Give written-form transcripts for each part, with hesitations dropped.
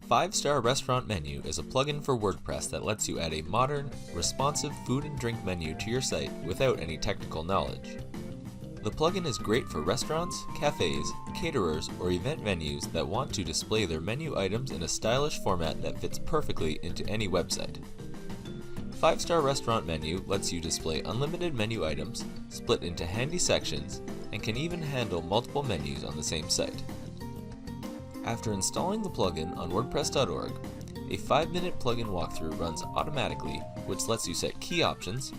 5-Star Restaurant Menu is a plugin for WordPress that lets you add a modern, responsive food and drink menu to your site without any technical knowledge. The plugin is great for restaurants, cafes, caterers, or event venues that want to display their menu items in a stylish format that fits perfectly into any website. 5-Star Restaurant Menu lets you display unlimited menu items, split into handy sections, and can even handle multiple menus on the same site. After installing the plugin on WordPress.org, a 5-minute plugin walkthrough runs automatically, which lets you set key options,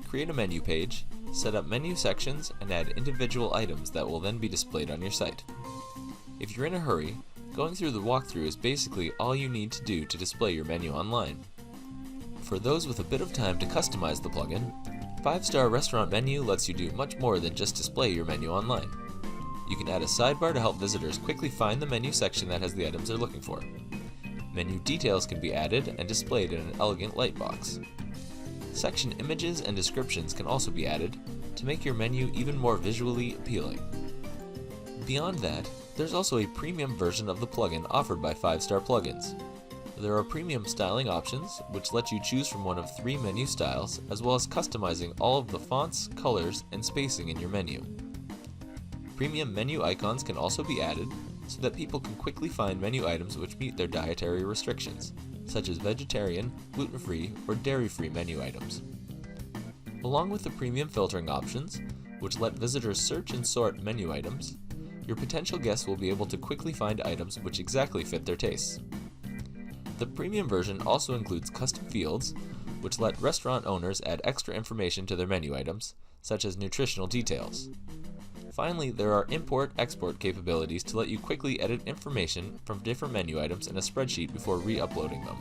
create a menu page, set up menu sections, and add individual items that will then be displayed on your site. If you're in a hurry, going through the walkthrough is basically all you need to do to display your menu online. For those with a bit of time to customize the plugin, 5-Star Restaurant Menu lets you do much more than just display your menu online. You can add a sidebar to help visitors quickly find the menu section that has the items they're looking for. Menu details can be added and displayed in an elegant light box. Section images and descriptions can also be added to make your menu even more visually appealing. Beyond that, there's also a premium version of the plugin offered by 5-Star Plugins. There are premium styling options, which let you choose from one of 3 menu styles, as well as customizing all of the fonts, colors, and spacing in your menu. Premium menu icons can also be added so that people can quickly find menu items which meet their dietary restrictions, such as vegetarian, gluten-free, or dairy-free menu items. Along with the premium filtering options, which let visitors search and sort menu items, your potential guests will be able to quickly find items which exactly fit their tastes. The premium version also includes custom fields, which let restaurant owners add extra information to their menu items, such as nutritional details. Finally, there are import-export capabilities to let you quickly edit information from different menu items in a spreadsheet before re-uploading them.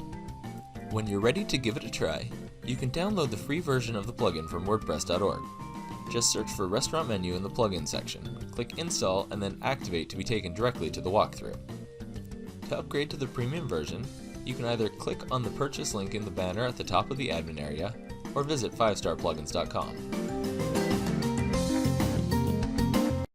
When you're ready to give it a try, you can download the free version of the plugin from WordPress.org. Just search for Restaurant Menu in the plugin section, click Install, and then Activate to be taken directly to the walkthrough. To upgrade to the premium version, you can either click on the purchase link in the banner at the top of the admin area, or visit 5starplugins.com.